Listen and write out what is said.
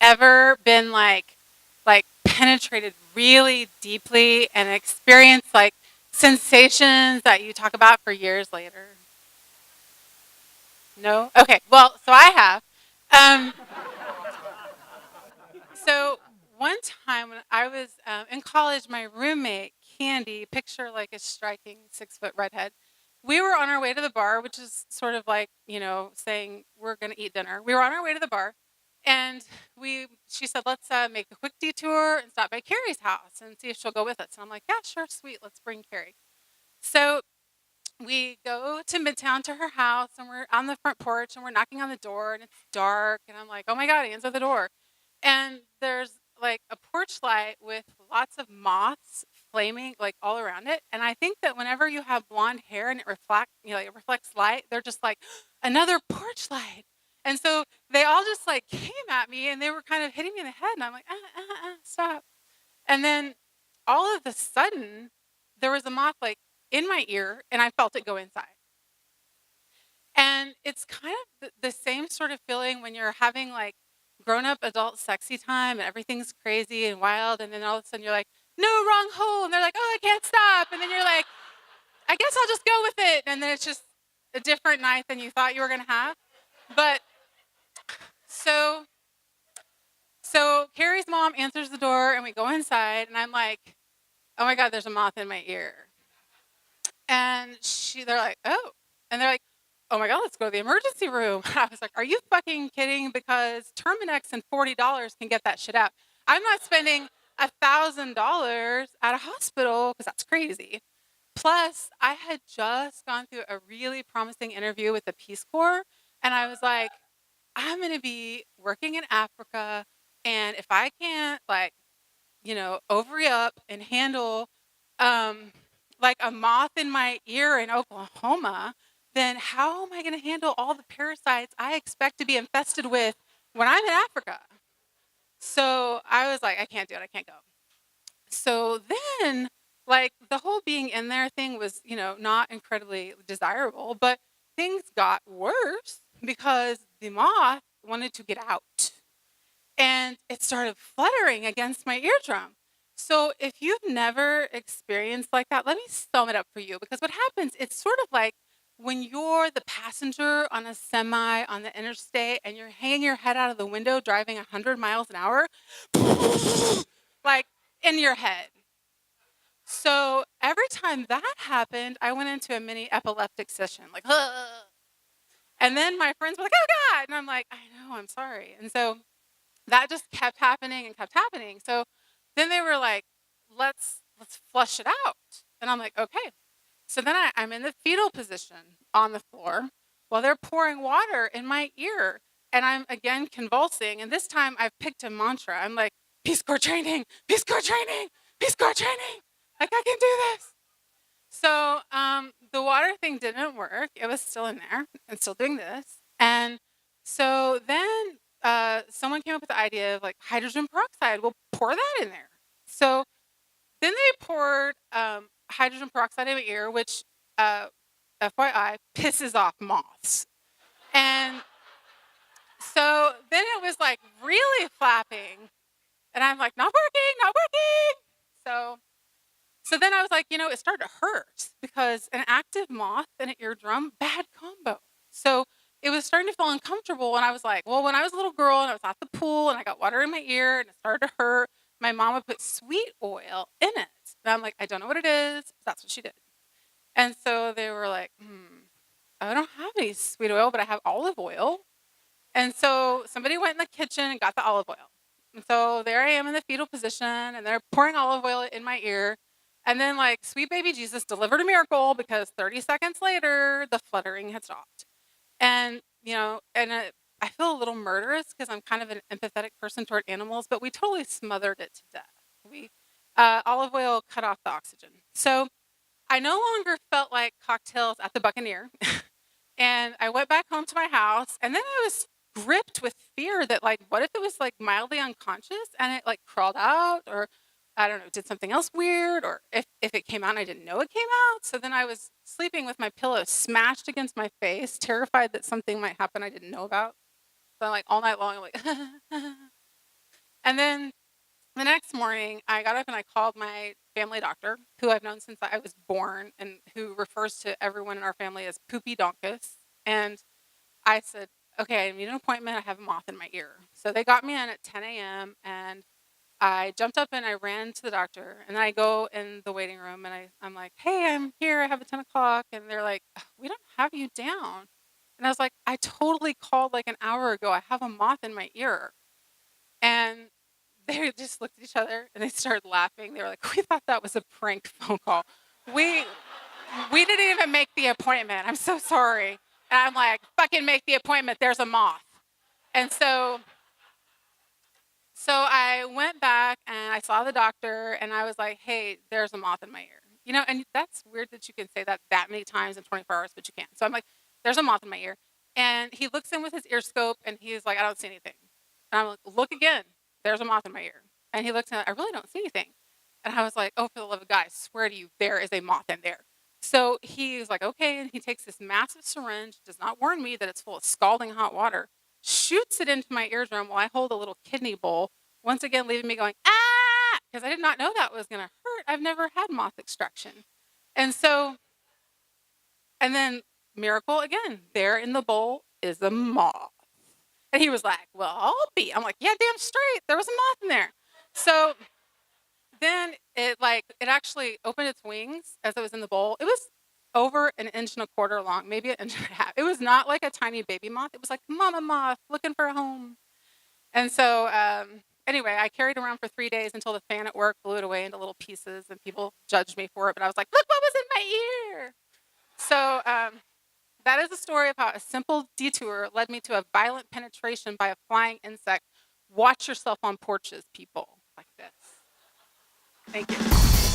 ever been like penetrated really deeply and experienced like sensations that you talk about for years later? No? Okay. Well, so I have. Um, so one time when I was in college, my roommate, Candy, picture like a striking 6-foot redhead. We were on our way to the bar, which is sort of like, saying we're going to eat dinner. We were on our way to the bar and she said, let's make a quick detour and stop by Carrie's house and see if she'll go with us. And I'm like, yeah, sure, sweet. Let's bring Carrie. So we go to Midtown to her house and we're on the front porch and we're knocking on the door and it's dark and I'm like, oh my God, answer the door. And there's like a porch light with lots of moths flaming like all around it. And I think that whenever you have blonde hair and it reflects light, they're just like, another porch light. And so they all just like came at me and they were kind of hitting me in the head. And I'm like, stop. And then all of a sudden, there was a moth like in my ear and I felt it go inside. And it's kind of the same sort of feeling when you're having like grown up adult sexy time and everything's crazy and wild. And then all of a sudden you're like, no, wrong hole. And they're like, oh, I can't stop. And then you're like, I guess I'll just go with it. And then it's just a different night than you thought you were going to have. But so, so Carrie's mom answers the door and we go inside and I'm like, oh my God, there's a moth in my ear. And they're like, oh. And they're like, oh my God, let's go to the emergency room. I was like, are you fucking kidding? Because Terminex and $40 can get that shit out. I'm not spending $1,000 at a hospital because that's crazy. Plus, I had just gone through a really promising interview with the Peace Corps. And I was like, I'm going to be working in Africa. And if I can't, like, ovary up and handle um, like a moth in my ear in Oklahoma, then how am I going to handle all the parasites I expect to be infested with when I'm in Africa? So I was like, I can't do it. I can't go. So then, like, the whole being in there thing was, not incredibly desirable, but things got worse because the moth wanted to get out and it started fluttering against my eardrum. So if you've never experienced like that, let me sum it up for you because what happens, it's sort of like when you're the passenger on a semi on the interstate and you're hanging your head out of the window driving 100 miles an hour, like in your head. So every time that happened, I went into a mini epileptic session, like, "Ugh." And then my friends were like, oh God. And I'm like, I know, I'm sorry. And so that just kept happening and kept happening. So then they were like, let's flush it out. And I'm like, okay. So then I'm in the fetal position on the floor while they're pouring water in my ear. And I'm again convulsing. And this time I've picked a mantra. I'm like, Peace Corps training, Peace Corps training, Peace Corps training. Like I can do this. So the water thing didn't work. It was still in there and still doing this. And so then someone came up with the idea of like hydrogen peroxide. We'll pour that in there. So then they poured hydrogen peroxide in my ear, which, FYI, pisses off moths. And so then it was like really flapping. And I'm like, not working, not working. So then I was like, it started to hurt because an active moth and an eardrum, bad combo. So it was starting to feel uncomfortable. And I was like, well, when I was a little girl and I was at the pool and I got water in my ear and it started to hurt, my mom would put sweet oil in it. And I'm like, I don't know what it is, but that's what she did. And so they were like, I don't have any sweet oil, but I have olive oil. And so somebody went in the kitchen and got the olive oil. And so there I am in the fetal position and they're pouring olive oil in my ear. And then like sweet baby Jesus delivered a miracle because 30 seconds later, the fluttering had stopped. And, I feel a little murderous because I'm kind of an empathetic person toward animals, but we totally smothered it to death. Olive oil cut off the oxygen. So I no longer felt like cocktails at the Buccaneer. And I went back home to my house and then I was gripped with fear that like, what if it was like mildly unconscious and it like crawled out or I don't know, did something else weird or if it came out and I didn't know it came out. So then I was sleeping with my pillow smashed against my face, terrified that something might happen I didn't know about. So like all night long, I'm like, And then the next morning, I got up and I called my family doctor, who I've known since I was born and who refers to everyone in our family as Poopy Donkus. And I said, okay, I need an appointment. I have a moth in my ear. So they got me in at 10 a.m. and I jumped up and I ran to the doctor. And then I go in the waiting room and I'm like, hey, I'm here. I have a 10 o'clock. And they're like, we don't have you down. And I was like, I totally called like an hour ago. I have a moth in my ear. And they just looked at each other and they started laughing. They were like, we thought that was a prank phone call. We we didn't even make the appointment. I'm so sorry. And I'm like, fucking make the appointment. There's a moth. And so I went back and I saw the doctor and I was like, hey, there's a moth in my ear. And that's weird that you can say that many times in 24 hours, but you can't. So I'm like, there's a moth in my ear. And he looks in with his ear scope and he's like, I don't see anything. And I'm like, look again. There's a moth in my ear. And he looks at it, I really don't see anything. And I was like, oh, for the love of God, I swear to you, there is a moth in there. So he's like, okay. And he takes this massive syringe, does not warn me that it's full of scalding hot water, shoots it into my eardrum while I hold a little kidney bowl, once again leaving me going, ah, because I did not know that was going to hurt. I've never had moth extraction. And so, and then miracle again, there in the bowl is a moth. And he was like, well, I'll be. I'm like, yeah, damn straight. There was a moth in there. So then it actually opened its wings as it was in the bowl. It was over an inch and a quarter long, maybe an inch and a half. It was not like a tiny baby moth. It was like mama moth looking for a home. And so anyway, I carried it around for 3 days until the fan at work blew it away into little pieces and people judged me for it. But I was like, look what was in my ear. So that is a story of how a simple detour led me to a violent penetration by a flying insect. Watch yourself on porches, people, like this. Thank you.